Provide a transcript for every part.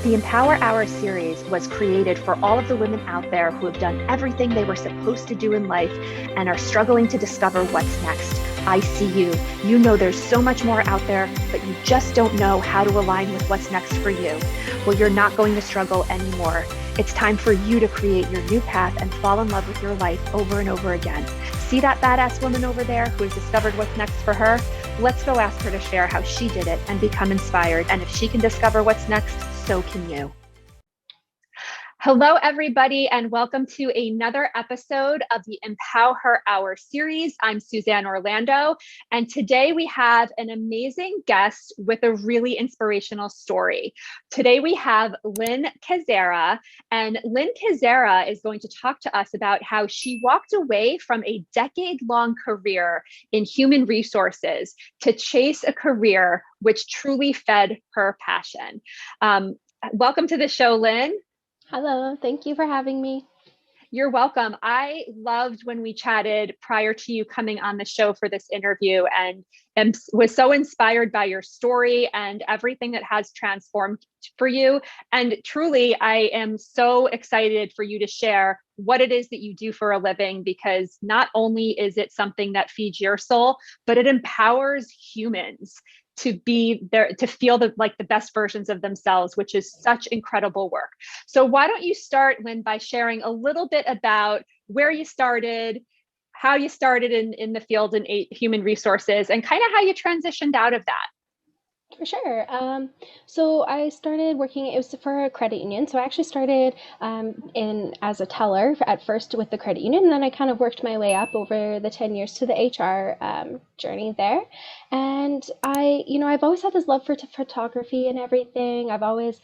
The Empower Hour series was created for all of the women out there who have done everything they were supposed to do in life and are struggling to discover what's next. I see you. You know there's so much more out there, but you just don't know how to align with what's next for you. Well, you're not going to struggle anymore. It's time for you to create your new path and fall in love with your life over and over again. See that badass woman over there who has discovered what's next for her? Let's go ask her to share how she did it and become inspired. And if she can discover what's next, so can you. Hello, everybody, and welcome to another episode of the EmpowHER Hour series. I'm Suzanne Orlando, and today we have an amazing guest with a really inspirational story. Today we have Lynn Kozyra, and Lynn Kozyra is going to talk to us about how she walked away from a decade-long career in human resources to chase a career which truly fed her passion. Welcome to the show, Lynn. Hello, thank you for having me. You're welcome. I loved when we chatted prior to you coming on the show for this interview and was so inspired by your story and everything that has transformed for you. And truly, I am so excited for you to share what it is that you do for a living, because not only is it something that feeds your soul, but it empowers humans to be there, to feel the best versions of themselves, which is such incredible work. So why don't you start, Lynn, by sharing a little bit about where you started, how you started in the field in human resources, and kind of how you transitioned out of that. For sure. So I started working, it was for a credit union. So I actually started in as a teller at first with the credit union, and then I kind of worked my way up over the 10 years to the HR journey there. And I've always had this love for photography and everything. I've always,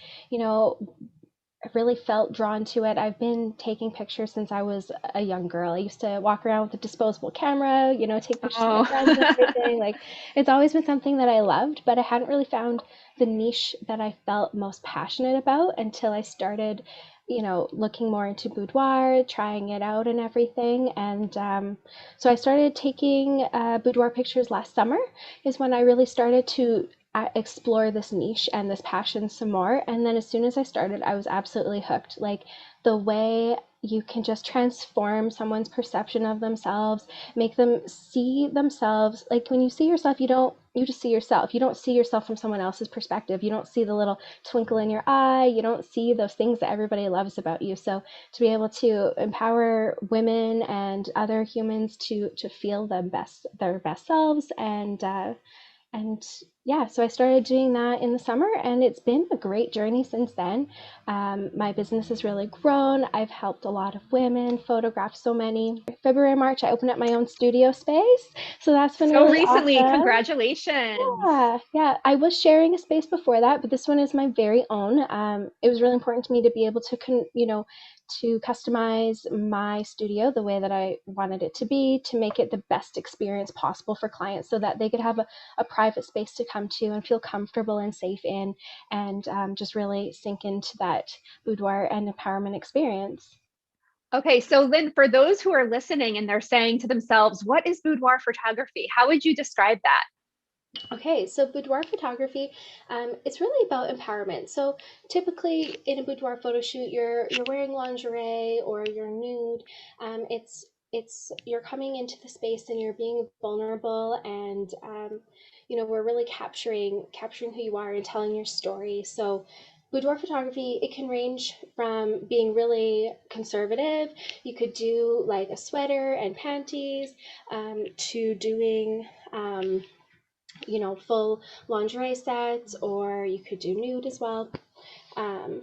I really felt drawn to it. I've been taking pictures since I was a young girl. I used to walk around with a disposable camera, take pictures of my friends and everything. Like, it's always been something that I loved, but I hadn't really found the niche that I felt most passionate about until I started, looking more into boudoir, trying it out and everything. And so I started taking boudoir pictures last summer is when I really started to explore this niche and this passion some more. And then as soon as I started, I was absolutely hooked. Like, the way you can just transform someone's perception of themselves, make them see themselves. Like, when you see yourself, you just see yourself. You don't see yourself from someone else's perspective. You don't see the little twinkle in your eye. You don't see those things that everybody loves about you. So to be able to empower women and other humans to feel their best selves and yeah, so I started doing that in the summer, and it's been a great journey since then. My business has really grown. I've helped a lot of women, photographed so many. February, March, I opened up my own studio space. So that's been so really recently. awesome. Congratulations. Yeah. I was sharing a space before that, but this one is my very own. It was really important to me to be able to, to customize my studio the way that I wanted it to be, to make it the best experience possible for clients so that they could have a private space to come to and feel comfortable and safe in, and just really sink into that boudoir and empowerment experience. Okay, so Lynn, for those who are listening and they're saying to themselves, what is boudoir photography? How would you describe that? Okay, so boudoir photography, it's really about empowerment. So typically in a boudoir photo shoot, you're wearing lingerie or you're nude. It's you're coming into the space and you're being vulnerable, and we're really capturing who you are and telling your story. So boudoir photography, it can range from being really conservative. You could do like a sweater and panties, to doing full lingerie sets, or you could do nude as well. Um,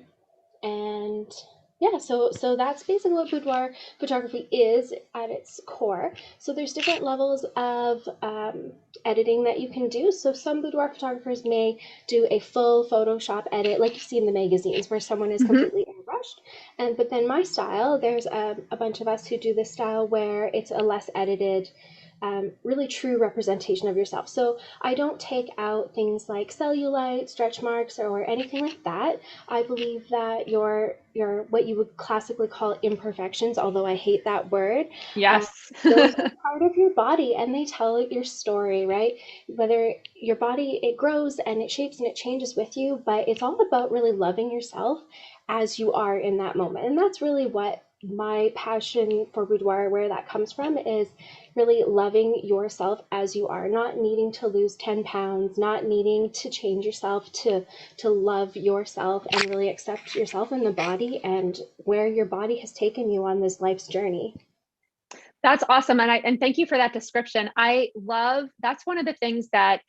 and yeah, so that's basically what boudoir photography is at its core. So there's different levels of editing that you can do. So some boudoir photographers may do a full Photoshop edit, like you see in the magazines, where someone is completely airbrushed. But then my style, there's a bunch of us who do this style where it's a less edited really true representation of yourself. So I don't take out things like cellulite, stretch marks, or anything like that. I believe that your what you would classically call imperfections, although I hate that word, uh, Yes. those are part of your body and they tell your story, right? Whether your body, it grows and it shapes and it changes with you, but it's all about really loving yourself as you are in that moment. And that's really what my passion for boudoir, where that comes from, is really loving yourself as you are, not needing to lose 10 pounds, not needing to change yourself, to love yourself and really accept yourself in the body and where your body has taken you on this life's journey. That's awesome. And thank you for that description. I love that's one of the things that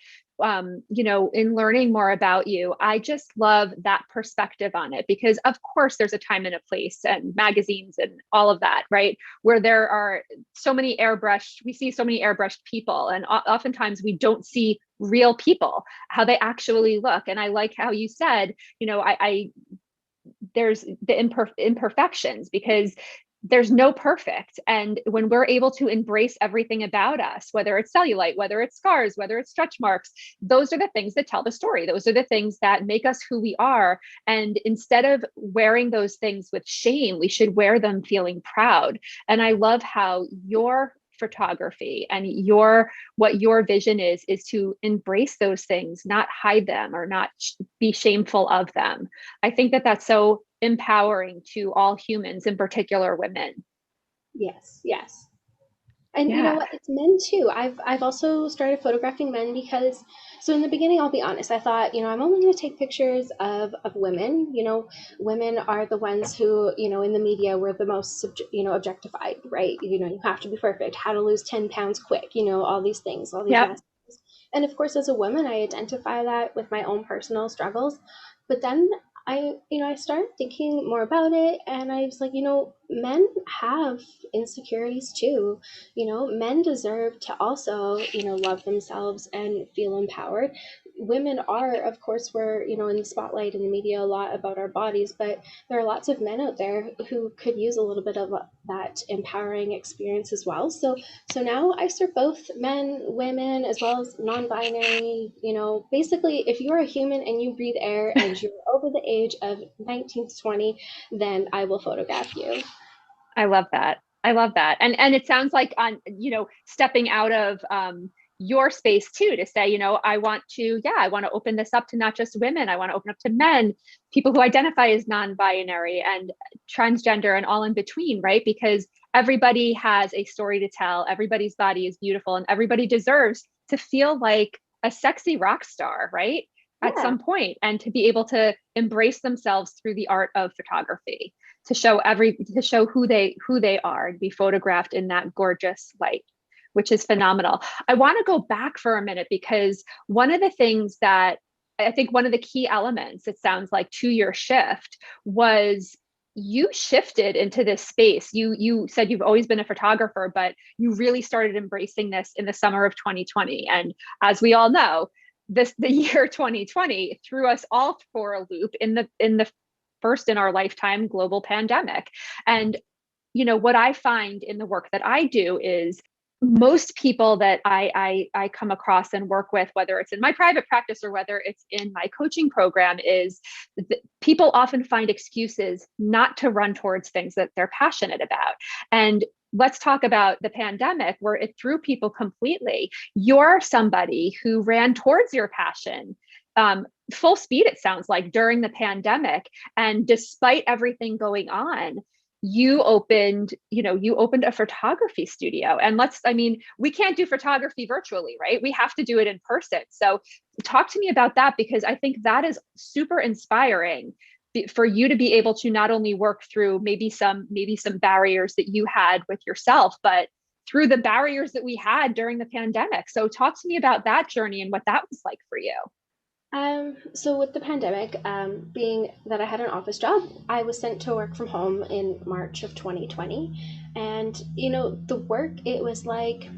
in learning more about you, I just love that perspective on it because of course there's a time and a place and magazines and all of that, right? Where there are so many airbrushed, we see so many airbrushed people, and oftentimes we don't see real people, how they actually look. And I like how you said, I there's the imperfections because there's no perfect. And when we're able to embrace everything about us, whether it's cellulite, whether it's scars, whether it's stretch marks, those are the things that tell the story. Those are the things that make us who we are. And instead of wearing those things with shame, we should wear them feeling proud. And I love how your photography and what your vision is to embrace those things, not hide them or not be shameful of them. I think that that's so empowering to all humans, in particular women. Yes, yes. And you know Yeah. what? It's men too. I've also started photographing men because so in the beginning, I'll be honest, I thought, I'm only going to take pictures of women. Women are the ones who, in the media were the most objectified, right? You have to be perfect, how to lose 10 pounds quick, all these things, all these Yep. messages. And of course, as a woman, I identify that with my own personal struggles. But then I started thinking more about it and I was like, men have insecurities too. Men deserve to also, love themselves and feel empowered. Women are, of course, we're, in the spotlight in the media a lot about our bodies, but there are lots of men out there who could use a little bit of that empowering experience as well. So now I serve both men, women, as well as non-binary. Basically, if you're a human and you breathe air and you're over the age of 19 to 20, then I will photograph you. I love that. I love that. And it sounds like on, stepping out of your space too to say, I want to open this up to not just women. I want to open up to men, people who identify as non-binary and transgender and all in between, right? Because everybody has a story to tell. Everybody's body is beautiful and everybody deserves to feel like a sexy rock star, right? At Yeah. some point, and to be able to embrace themselves through the art of photography to show who they are and be photographed in that gorgeous light, which is phenomenal. I want to go back for a minute because one of the things that I think one of the key elements, it sounds like, to your shift was you shifted into this space. You said you've always been a photographer, but you really started embracing this in the summer of 2020. And as we all know, the year 2020 threw us all for a loop in the first in our lifetime global pandemic. And what I find in the work that I do is most people that I come across and work with, whether it's in my private practice or whether it's in my coaching program, is people often find excuses not to run towards things that they're passionate about. And let's talk about the pandemic where it threw people completely. You're somebody who ran towards your passion full speed, it sounds like, during the pandemic. And despite everything going on, you opened a photography studio. And we can't do photography virtually, right? We have to do it in person. So talk to me about that, because I think that is super inspiring for you to be able to not only work through maybe some barriers that you had with yourself, but through the barriers that we had during the pandemic. So talk to me about that journey and what that was like for you. So with the pandemic, being that I had an office job, I was sent to work from home in March of 2020. And, the work, it was like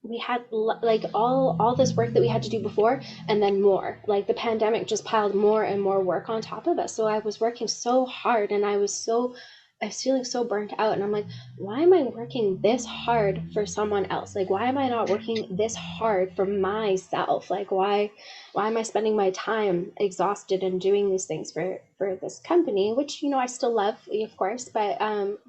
we had like all this work that we had to do before and then more. Like the pandemic just piled more and more work on top of us. So I was working so hard and I was so I was feeling so burnt out, and I'm like, why am I working this hard for someone else? Like, why am I not working this hard for myself? Like, why am I spending my time exhausted and doing these things for this company, which, I still love, of course, but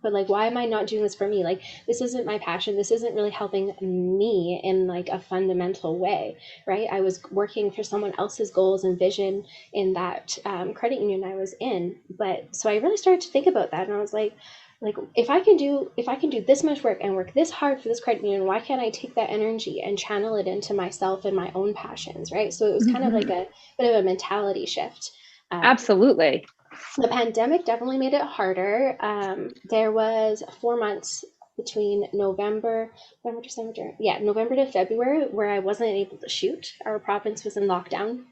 like, why am I not doing this for me? Like, this isn't my passion. This isn't really helping me in like a fundamental way, right? I was working for someone else's goals and vision in that credit union I was in. But so I really started to think about that, and I was like if I can do this much work and work this hard for this credit union, why can't I take that energy and channel it into myself and my own passions, right? So it was kind of like Hmm. a bit of a mentality shift. Um, Absolutely. the pandemic definitely made it harder. There was 4 months between November to February where I wasn't able to shoot. Our province was in lockdown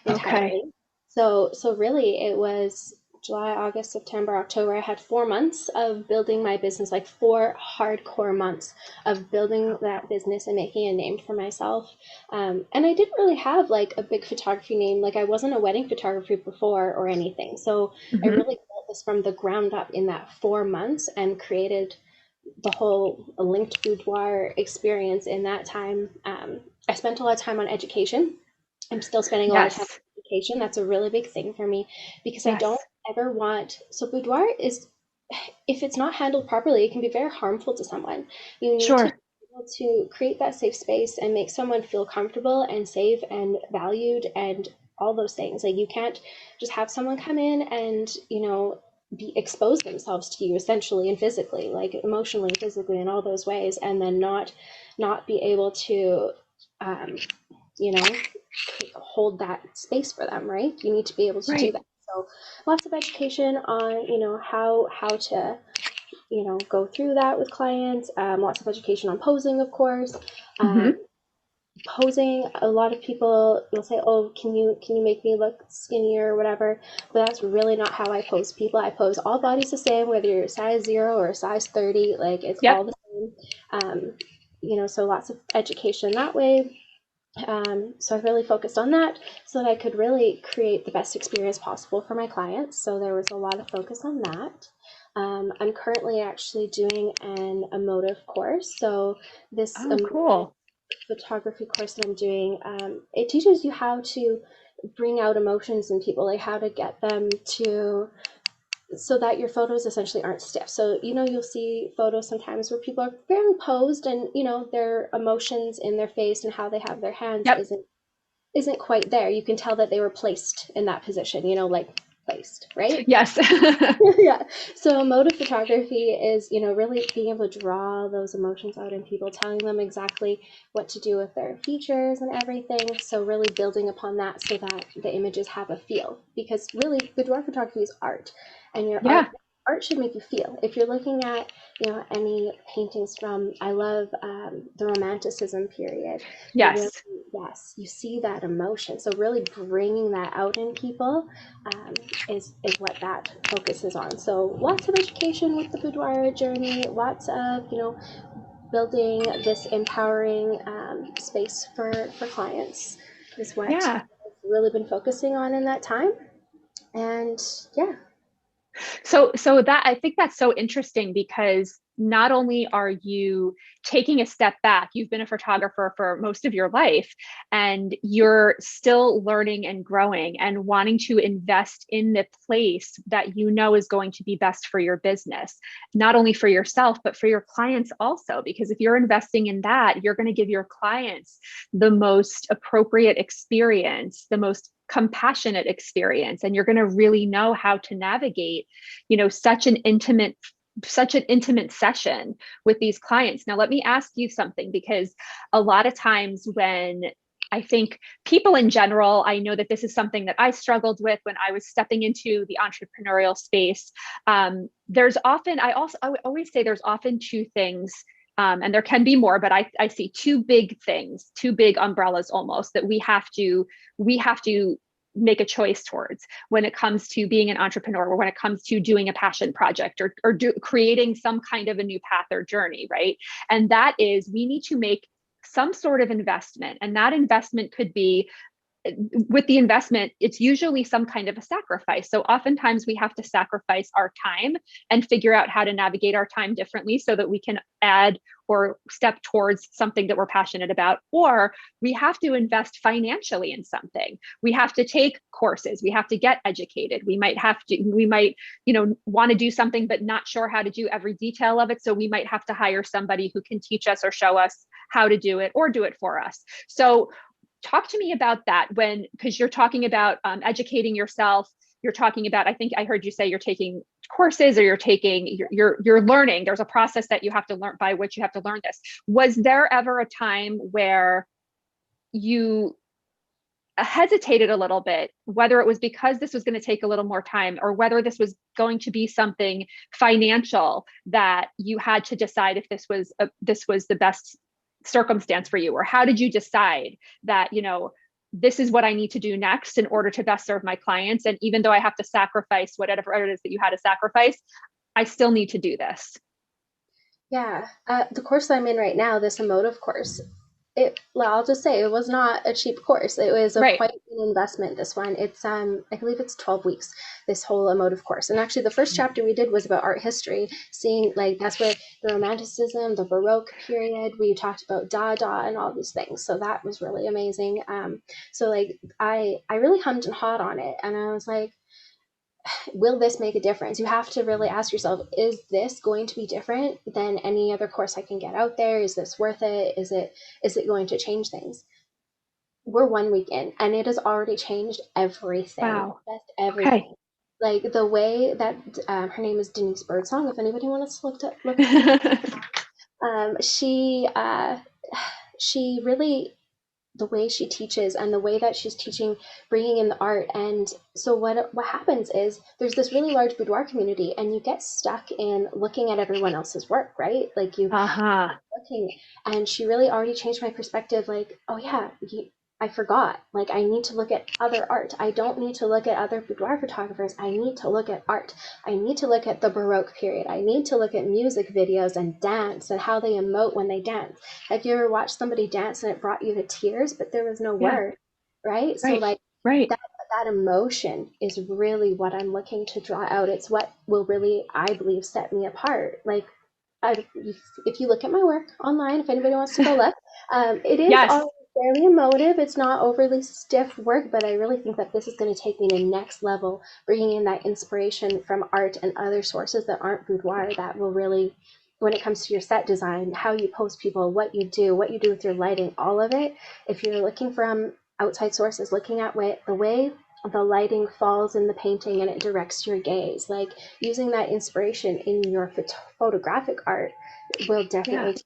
Okay. entirely. So really it was July, August, September, October. I had 4 months of building my business, like 4 hardcore months of building that business and making a name for myself. And I didn't really have like a big photography name. Like I wasn't a wedding photographer before or anything. So I Hmm. really built this from the ground up in that 4 months and created the whole linked boudoir experience in that time. I spent a lot of time on education. I'm still spending a lot of time Yes. on education. That's a really big thing for me because I don't Yes. ever want. So boudoir is, if it's not handled properly, it can be very harmful to someone. You need to Sure. be able to create that safe space and make someone feel comfortable and safe and valued and all those things. Like you can't just have someone come in and, be expose themselves to you essentially and physically, like emotionally, physically, in all those ways, and then not be able to um, you know hold that space for them, right? You need to be able to do Right. that. So lots of education on how to go through that with clients. Lots of education on posing, of course. Hmm. um, Posing, a lot of people will say, oh, can you make me look skinnier or whatever, but that's really not how I pose people. I pose all bodies the same, whether you're a size 0 or a size 30, like it's all Yep. the same. So lots of education that way. So I really focused on that so that I could really create the best experience possible for my clients. So there was a lot of focus on that. I'm currently actually doing an emotive course. So this Oh, emotive cool. photography course that I'm doing, it teaches you how to bring out emotions in people, like how to get them to, so that your photos essentially aren't stiff. So, you'll see photos sometimes where people are fairly posed and, their emotions in their face and how they have their hands Yep. isn't quite there. You can tell that they were placed in that position, like placed, right? Yes. Yeah. So emotive photography is, really being able to draw those emotions out in people, telling them exactly what to do with their features and everything. So really building upon that so that the images have a feel. Because really, boudoir photography is art, and your Yeah. art should make you feel. If you're looking at, any paintings from, I love the Romanticism period. You really, Yes. yes, you see that emotion. So really bringing that out in people is what that focuses on. So lots of education with the boudoir journey, lots of building this empowering space for clients is what Yeah. I've really been focusing on in that time. And yeah. So that I think that's so interesting because not only are you taking a step back, you've been a photographer for most of your life, and you're still learning and growing and wanting to invest in the place that you know is going to be best for your business, not only for yourself, but for your clients also. Because if you're investing in that, you're going to give your clients the most appropriate experience, the most compassionate experience, and you're going to really know how to navigate such an intimate session with these clients. Now let me ask you something, because a lot of times when I think people in general, I know that this is something that I struggled with when I was stepping into the entrepreneurial space. There's often, I would always say there's often two things, and there can be more, but I see two big things, two big umbrellas almost, that we have to make a choice towards when it comes to being an entrepreneur, or when it comes to doing a passion project, or creating some kind of a new path or journey, right? And that is, we need to make some sort of investment. And that investment could be with the investment, it's usually some kind of a sacrifice. So oftentimes we have to sacrifice our time and figure out how to navigate our time differently so that we can add or step towards something that we're passionate about. Or we have to invest financially in something. We have to take courses. We have to get educated. We might, want to do something, but not sure how to do every detail of it. So we might have to hire somebody who can teach us or show us how to do it or do it for us. So talk to me about that because you're talking about educating yourself. You're talking about, I think I heard you say you're taking courses, or you're learning. There's a process that you have to learn, by which you have to learn this. Was there ever a time where you hesitated a little bit, whether it was because this was going to take a little more time, or whether this was going to be something financial that you had to decide if this was the best circumstance for you? Or how did you decide that, this is what I need to do next in order to best serve my clients, and even though I have to sacrifice whatever it is that you had to sacrifice, I still need to do this? Yeah, the course that I'm in right now, this emotive course, well, I'll just say it was not a cheap course. It was Right. quite an investment. This one, I believe it's 12 weeks. This whole emotive course, and actually, the first chapter we did was about art history, seeing like that's where the Romanticism, the Baroque period. We talked about Dada and all these things. So that was really amazing. So like I really hummed and hawed on it, and I was like, will this make a difference? You have to really ask yourself, is this going to be different than any other course I can get out there? Is this worth it? Is it going to change things? We're 1 week in, and it has already changed everything. Wow. Just Okay. everything. Like the way that her name is Denise Birdsong. If anybody wants to look her name, she really, the way she teaches and the way that she's teaching, bringing in the art. And so what happens is there's this really large boudoir community, and you get stuck in looking at everyone else's work, right? Like you Uh-huh. looking, and she really already changed my perspective. Like, oh yeah, I forgot. Like, I need to look at other art. I don't need to look at other boudoir photographers. I need to look at art. I need to look at the Baroque period. I need to look at music videos and dance and how they emote when they dance. Have you ever watched somebody dance and it brought you to tears, but there was no Yeah. word, right? So Right. like Right. that emotion is really what I'm looking to draw out. It's what will really, I believe, set me apart. Like, if you look at my work online, if anybody wants to go look, it is Yes. all fairly emotive. It's not overly stiff work, but I really think that this is going to take me to the next level, bringing in that inspiration from art and other sources that aren't boudoir, that will really, when it comes to your set design, how you post people, what you do with your lighting, all of it. If you're looking from outside sources, looking at the way the lighting falls in the painting and it directs your gaze, like using that inspiration in your photographic art will Yeah. definitely change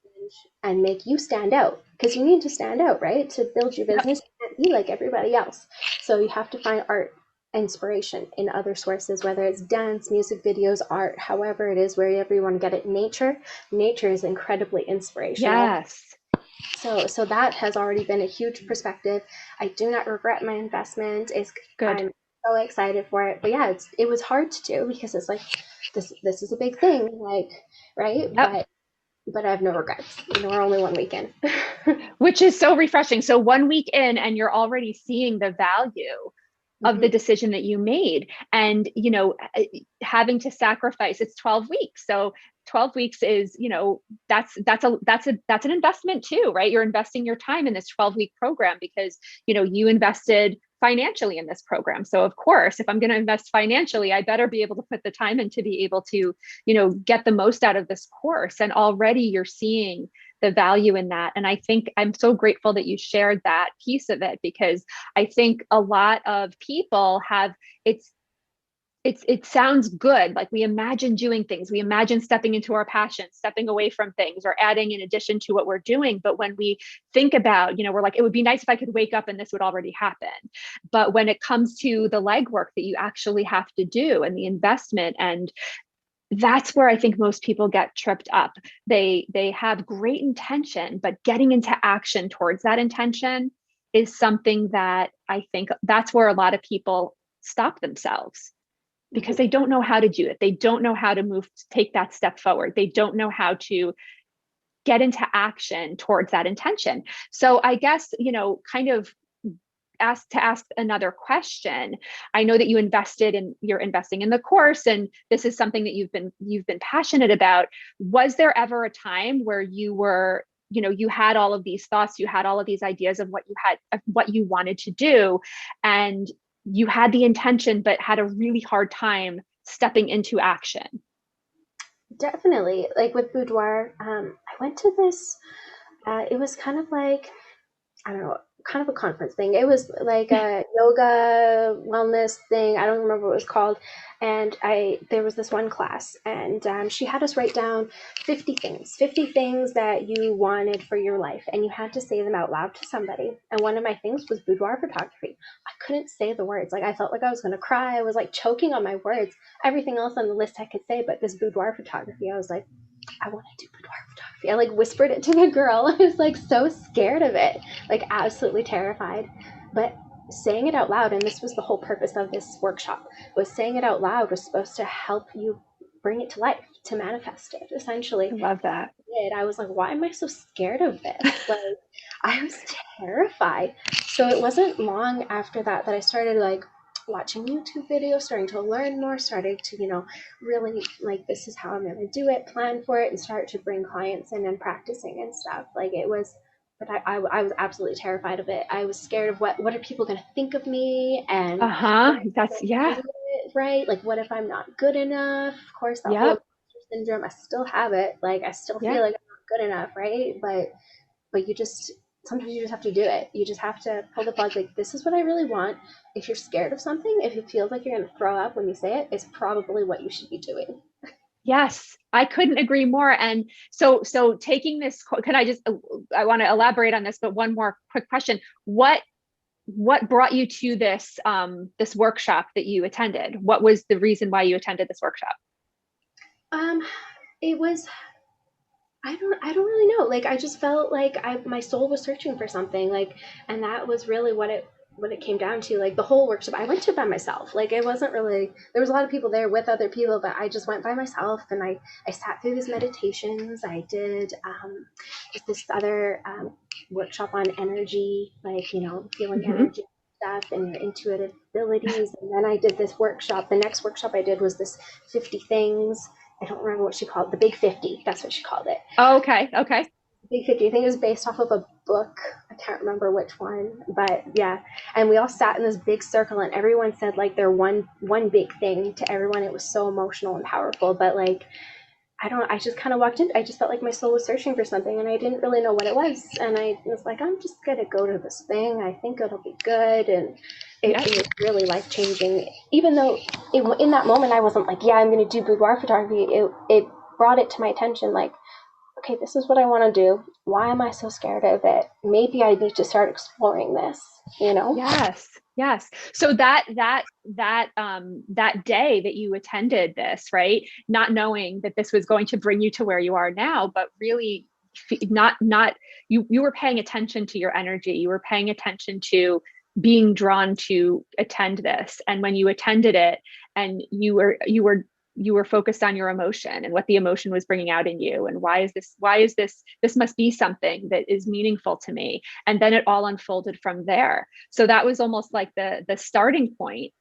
and make you stand out, because you need to stand out, right? To build your Yep. business, you can't be like everybody else. So you have to find art inspiration in other sources, whether it's dance, music videos, art, however it is, wherever you want to get it. Nature is incredibly inspirational. Yes. So that has already been a huge perspective. I do not regret my investment. Good. I'm so excited for it. But yeah, it was hard to do, because it's like this is a big thing, like, right? Yep. But I have no regrets. We're only 1 week in. Which is so refreshing. So 1 week in, and you're already seeing the value of the Mhm. decision that you made, and having to sacrifice. It's 12 weeks, so 12 weeks is, that's an investment too, right? You're investing your time in this 12-week program because you invested financially in this program. So of course, if I'm going to invest financially, I better be able to put the time in to be able to get the most out of this course. And already you're seeing the value in that. And I think I'm so grateful that you shared that piece of it, because I think a lot of people have, it sounds good. Like we imagine doing things, we imagine stepping into our passion, stepping away from things, or adding in addition to what we're doing. But when we think about, we're like, it would be nice if I could wake up and this would already happen. But when it comes to the legwork that you actually have to do, and the investment, and that's where I think most people get tripped up. They have great intention, but getting into action towards that intention is something that I think that's where a lot of people stop themselves, because Mhm. they don't know how to do it. They don't know how to take that step forward. They don't know how to get into action towards that intention. So I guess, kind of ask another question, I know that you're investing in the course, and this is something that you've been passionate about. Was there ever a time where you were, you had all of these thoughts, you had all of these ideas of what you wanted to do, and you had the intention, but had a really hard time stepping into action? Definitely. Like with Boudoir, I went to this, it was kind of like, I don't know, kind of a conference thing. It was like a yoga wellness thing. I don't remember what it was called. And there was this one class, and she had us write down 50 things that you wanted for your life, and you had to say them out loud to somebody. And one of my things was boudoir photography. I couldn't say the words. Like I felt like I was going to cry. I was like choking on my words. Everything else on the list I could say, but this boudoir photography, I was like, I want to do boudoir photography. I like whispered it to the girl. I was like so scared of it, like absolutely terrified. But saying it out loud, and this was the whole purpose of this workshop, was saying it out loud was supposed to help you bring it to life, to manifest it, essentially. I love that. I was like, why am I so scared of this? Like, I was terrified. So it wasn't long after that that I started like watching YouTube videos, starting to learn more, starting to, really like, this is how I'm going to do it, plan for it, and start to bring clients in and practicing and stuff. Like it was, but I was absolutely terrified of it. I was scared of what are people going to think of me, and Uh-huh. That's, do yeah. it right. Like, what if I'm not good enough? Of course, that whole Yep. imposter syndrome, I still have it. Like, I still Yeah. feel like I'm not good enough, right? But you just, sometimes you just have to do it. You just have to pull the plug. Like, this is what I really want. If you're scared of something, if it feels like you're going to throw up when you say it, it's probably what you should be doing. Yes, I couldn't agree more. And so taking this, can I just, I want to elaborate on this, but one more quick question. What brought you to this workshop that you attended? What was the reason why you attended this workshop? Um, it was, I don't really know. Like I just felt like my soul was searching for something, like, and that was really what it came down to. Like the whole workshop I went to by myself. Like it wasn't really, there was a lot of people there with other people, but I just went by myself, and I sat through these meditations. I did this other workshop on energy, like, feeling Hmm. energy stuff and your intuitive abilities. And then I did this workshop. The next workshop I did was this 50 things. I don't remember what she called it. The Big 50. That's what she called it. Oh, okay. Okay. Big 50. I think it was based off of a book. I can't remember which one, but yeah. And we all sat in this big circle, and everyone said like their one big thing to everyone. It was so emotional and powerful. But like, I just kind of walked in. I just felt like my soul was searching for something, and I didn't really know what it was. And I was like, I'm just going to go to this thing. I think it'll be good. And Yep. it was really life changing. Even though in that moment, I wasn't like, yeah, I'm going to do boudoir photography. It brought it to my attention, like, okay, this is what I want to do. Why am I so scared of it? Maybe I need to start exploring this, you know? Yes. Yes. So that day that you attended this, right? Not knowing that this was going to bring you to where you are now, but really not you were paying attention to your energy. You were paying attention to being drawn to attend this. And when you attended it, and you were focused on your emotion and what the emotion was bringing out in you, and why is this must be something that is meaningful to me, and then it all unfolded from there. So that was almost like the starting point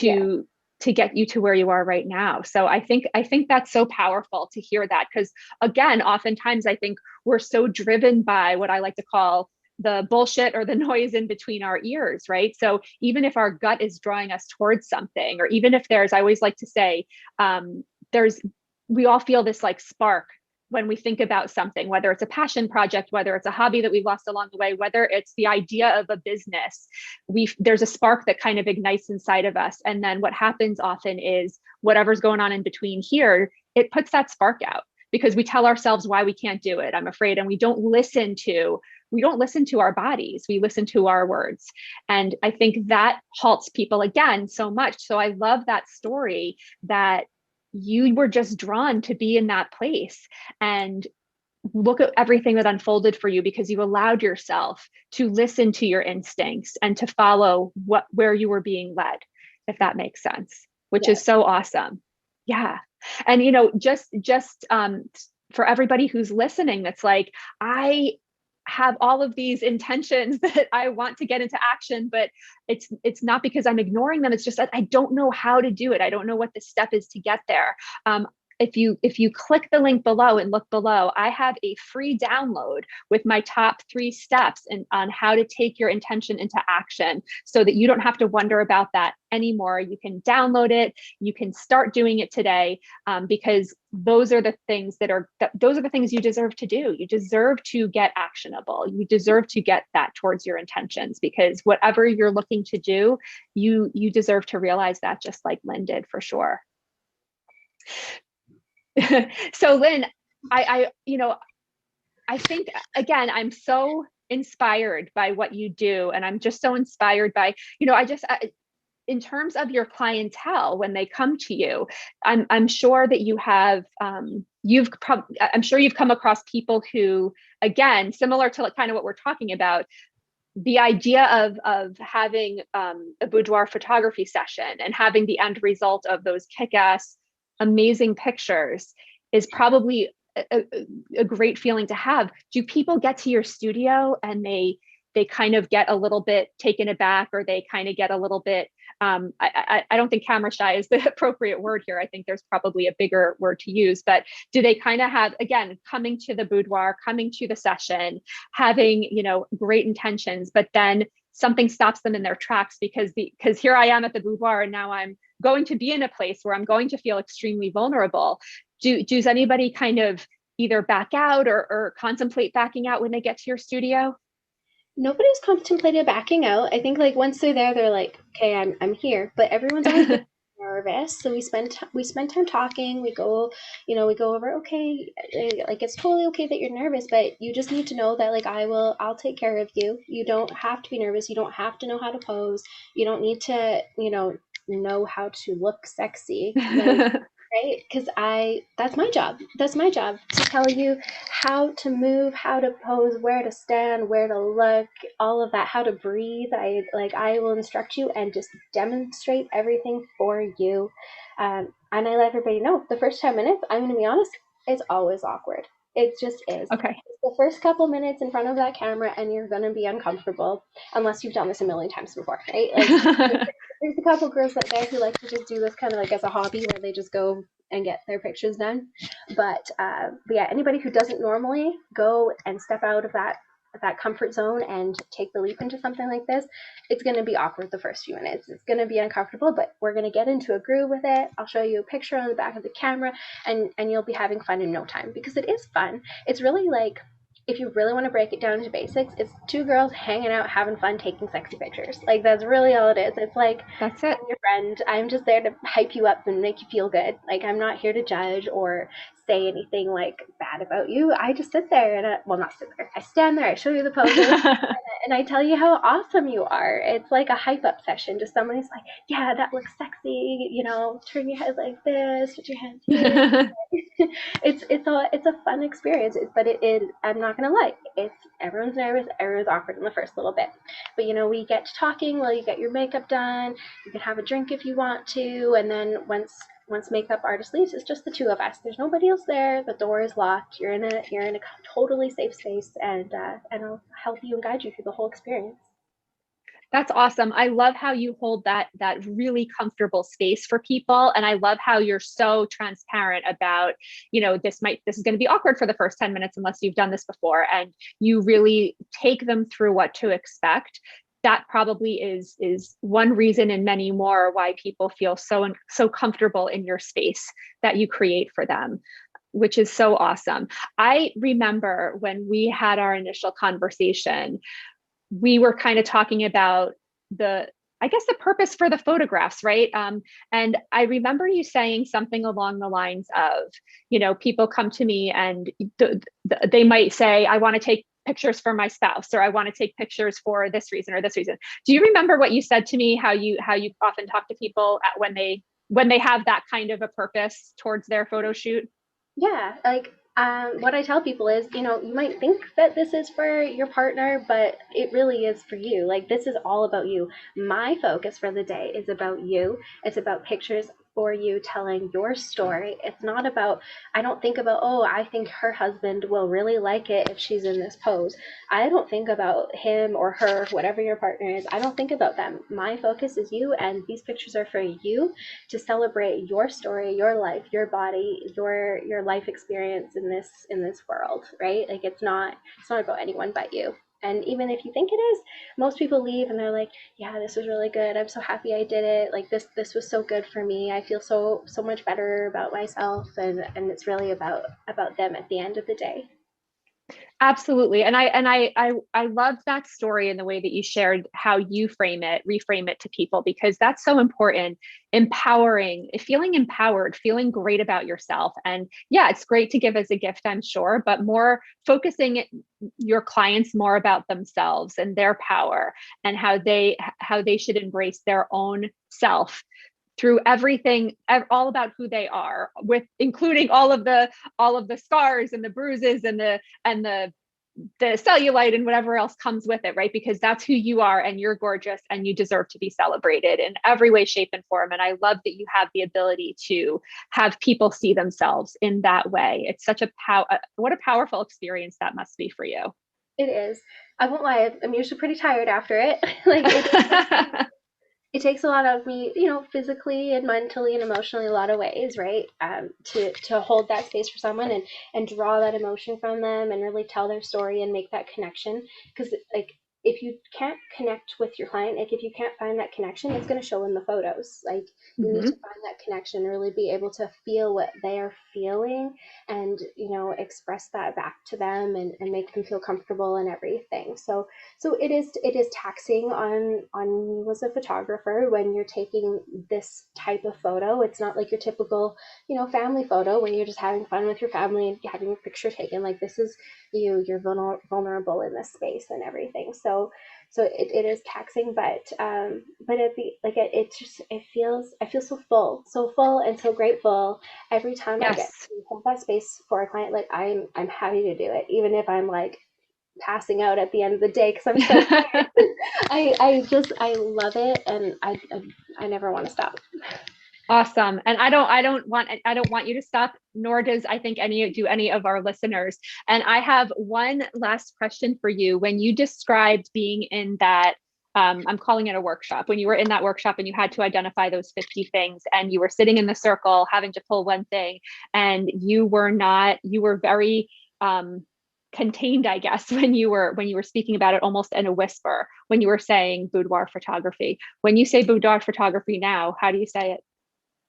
Yeah, to get you to where you are right now. So I think that's so powerful to hear that, because again, oftentimes I think we're so driven by what I like to call the bullshit or the noise in between our ears, right? So even if our gut is drawing us towards something, or even if there's, I always like to say, there's, we all feel this like spark when we think about something, whether it's a passion project, whether it's a hobby that we've lost along the way, whether it's the idea of a business, there's a spark that kind of ignites inside of us. And then what happens often is whatever's going on in between here, it puts that spark out, because we tell ourselves why we can't do it, I'm afraid, and we don't listen to our bodies, we listen to our words. And I think that halts people again so much. So I love that story, that you were just drawn to be in that place, and look at everything that unfolded for you, because you allowed yourself to listen to your instincts and to follow where you were being led, if that makes sense, which yeah. is so awesome. Yeah. And just for everybody who's listening, that's like, I have all of these intentions that I want to get into action, but it's not because I'm ignoring them. It's just that I don't know how to do it. I don't know what the step is to get there. If you click the link below and look below, I have a free download with my top 3 steps on how to take your intention into action so that you don't have to wonder about that anymore. You can download it. You can start doing it today, because those are the things those are the things you deserve to do. You deserve to get actionable. You deserve to get that towards your intentions, because whatever you're looking to do, you deserve to realize that, just like Lynn did, for sure. So Lynn, I think, again, I'm so inspired by what you do, and I'm just so inspired by, in terms of your clientele when they come to you, I'm sure that I'm sure you've come across people who, again, similar to kind of what we're talking about, the idea of having a boudoir photography session and having the end result of those kick-ass amazing pictures is probably a great feeling to have. Do people get to your studio and they kind of get a little bit taken aback, or they kind of get a little bit, I don't think camera shy is the appropriate word here. I think there's probably a bigger word to use, but do they kind of have, again, coming to the boudoir, coming to the session, having, great intentions, but then something stops them in their tracks because here I am at the boudoir, and now I'm going to be in a place where I'm going to feel extremely vulnerable. Does anybody kind of either back out or contemplate backing out when they get to your studio? Nobody's contemplated backing out. I think like once they're there, they're like, okay, I'm here. But everyone's always been nervous, so we spend time talking. We go over, okay, like it's totally okay that you're nervous, but you just need to know that like I'll take care of you. You don't have to be nervous. You don't have to know how to pose. You don't need to know how to look sexy. Like, right? Because that's my job to tell you how to move, how to pose, where to stand, where to look, all of that, how to breathe. I will instruct you and just demonstrate everything for you. And I let everybody know the first 10 minutes, I'm going to be honest, it's always awkward. It just is. Okay. It's the first couple minutes in front of that camera, and you're going to be uncomfortable unless you've done this a million times before, right? Like, there's a couple girls out there who like to just do this kind of like as a hobby, where they just go and get their pictures done. But yeah, anybody who doesn't normally go and step out of that comfort zone and take the leap into something like this, it's going to be awkward the first few minutes. It's going to be uncomfortable, but we're going to get into a groove with it. I'll show you a picture on the back of the camera, and you'll be having fun in no time, because it is fun. It's really like, if you really want to break it down to basics, it's 2 girls hanging out, having fun, taking sexy pictures. Like, that's really all it is. It's like, That's it. I'm your friend. I'm just there to hype you up and make you feel good. Like, I'm not here to judge or say anything like bad about you. I just sit there and well, not sit there. I stand there. I show you the poses, and I tell you how awesome you are. It's like a hype up session. Just somebody's like, yeah, that looks sexy. Turn your head like this, put your hands here. It's a fun experience, but it is. I'm not gonna lie. It's everyone's nervous, everyone's awkward in the first little bit, but we get to talking while you get your makeup done. You can have a drink if you want to, and then once makeup artist leaves, it's just the 2 of us. There's nobody else there. The door is locked. You're in a totally safe space, and I'll help you and guide you through the whole experience. That's awesome. I love how you hold that really comfortable space for people, and I love how you're so transparent about, this is going to be awkward for the first 10 minutes unless you've done this before, and you really take them through what to expect. That probably is one reason, and many more, why people feel so comfortable in your space that you create for them, which is so awesome. I remember when we had our initial conversation, we were kind of talking about the purpose for the photographs, right? And I remember you saying something along the lines of, people come to me and they might say, I want to take pictures for my spouse, or I want to take pictures for this reason or this reason. Do you remember what you said to me, how you often talk to people when they have that kind of a purpose towards their photo shoot? Yeah, like what I tell people is, you might think that this is for your partner, but it really is for you. Like, this is all about you. My focus for the day is about you. It's about pictures for you telling your story. It's not about, I don't think about, oh, I think her husband will really like it if she's in this pose. I don't think about him or her, whatever your partner is. I don't think about them. My focus is you, and these pictures are for you to celebrate your story, your life, your body, your life experience in this world, right? Like it's not about anyone but you. And even if you think it is, most people leave and they're like, yeah, this was really good. I'm so happy I did it. Like this was so good for me. I feel so much better about myself, and it's really about them at the end of the day. Absolutely. And I love that story and the way that you shared how you reframe it to people, because that's so important. Empowering, feeling empowered, feeling great about yourself. And yeah, it's great to give as a gift, I'm sure, but more focusing your clients more about themselves and their power, and how they should embrace their own self through everything, all about who they are, with including all of the scars and the bruises and the cellulite and whatever else comes with it, right? Because that's who you are, and you're gorgeous, and you deserve to be celebrated in every way, shape, and form. And I love that you have the ability to have people see themselves in that way. It's such a what a powerful experience that must be for you. It is. I won't lie, I'm usually pretty tired after it. like it takes a lot of me, physically and mentally and emotionally, a lot of ways, right? To hold that space for someone and draw that emotion from them and really tell their story and make that connection. Because like if you can't connect with your client, like if you can't find that connection, it's going to show in the photos. Like you need to Hmm. find that connection, really be able to feel what they are feeling, and express that back to them, and make them feel comfortable and everything. So it is taxing on you as a photographer when you're taking this type of photo. It's not like your typical, family photo when you're just having fun with your family and having a picture taken. Like this is you're vulnerable in this space and everything. So it is taxing, but it just I feel so full and so grateful every time I get Yes. to hold that space for a client. Like I'm happy to do it, even if I'm like passing out at the end of the day because I'm so tired. I love it, and I never want to stop. Awesome. And I don't want you to stop, nor does I think any of our listeners. And I have one last question for you. When you described being in that, I'm calling it a workshop, when you were in that workshop and you had to identify those 50 things, and you were sitting in the circle having to pull one thing, and you were very contained, I guess, when you were speaking about it almost in a whisper, when you were saying boudoir photography. When you say boudoir photography now, how do you say it?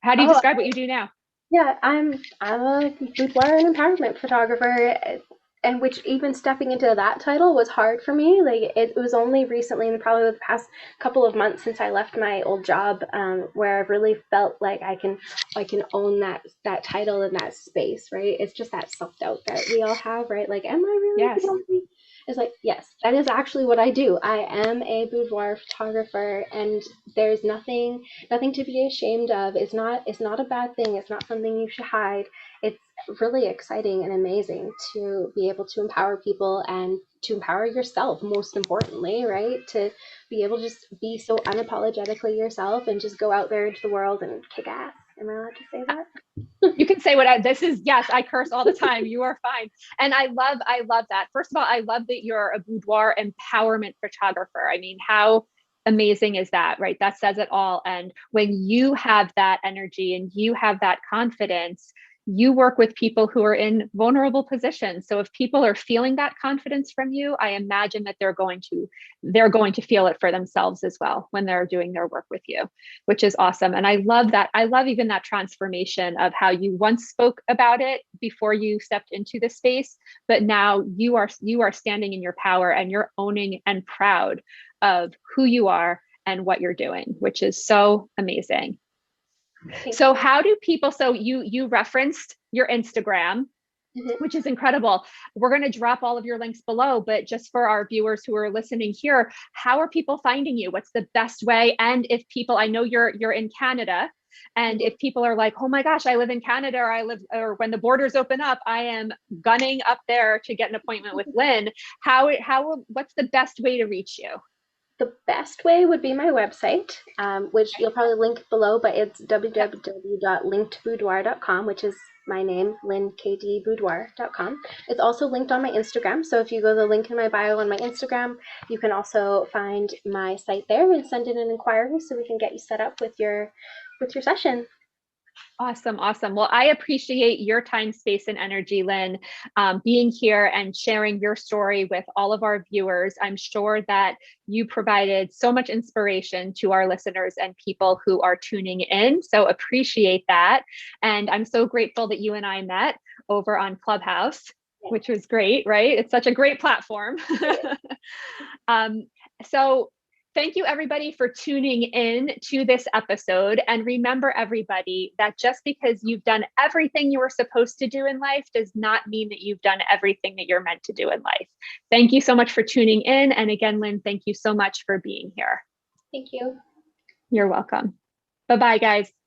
How do you Oh, describe what you do now? yeah, I'm a boudoir and empowerment photographer, and which even stepping into that title was hard for me. Like it was only recently, in probably the past couple of months since I left my old job, where I've really felt like I can own that title and that space. Right? It's just that self doubt that we all have, right? Like, am I really a Yes. photography? It's like, yes, that is actually what I do. I am a boudoir photographer, and there's nothing to be ashamed of. It's not a bad thing. It's not something you should hide. It's really exciting and amazing to be able to empower people and to empower yourself, most importantly, right? To be able to just be so unapologetically yourself and just go out there into the world and kick ass. Am I allowed to say that? You can say this is, yes, I curse all the time. You are fine. And I love that. First of all, I love that you're a boudoir empowerment photographer. I mean, how amazing is that, right? That says it all. And when you have that energy and you have that confidence, you work with people who are in vulnerable positions. So if people are feeling that confidence from you, I imagine that they're going to feel it for themselves as well when they're doing their work with you, which is awesome. And I love that. I love even that transformation of how you once spoke about it before you stepped into the space, but now you are standing in your power, and you're owning and proud of who you are and what you're doing, which is so amazing. Thank So you. how do people, so you referenced your Instagram, Mhm. which is incredible. We're going to drop all of your links below, but just for our viewers who are listening here, how are people finding you? What's the best way? And if people, I know you're in Canada, and Mhm. if people are like, oh my gosh, I live in Canada, or when the borders open up, I am gunning up there to get an appointment with Lynn. What's the best way to reach you? The best way would be my website, which you'll probably link below, but it's Yep. www.linkedboudoir.com, which is my name, LynnKDBoudoir.com. It's also linked on my Instagram. So if you go to the link in my bio on my Instagram, you can also find my site there and send in an inquiry so we can get you set up with your session. Awesome. Awesome. Well, I appreciate your time, space, and energy, Lynn, being here and sharing your story with all of our viewers. I'm sure that you provided so much inspiration to our listeners and people who are tuning in. So appreciate that. And I'm so grateful that you and I met over on Clubhouse, Yeah. which was great, right? It's such a great platform. um, so thank you, everybody, for tuning in to this episode. And remember, everybody, that just because you've done everything you were supposed to do in life does not mean that you've done everything that you're meant to do in life. Thank you so much for tuning in. And again, Lynn, thank you so much for being here. Thank you. You're welcome. Bye-bye, guys.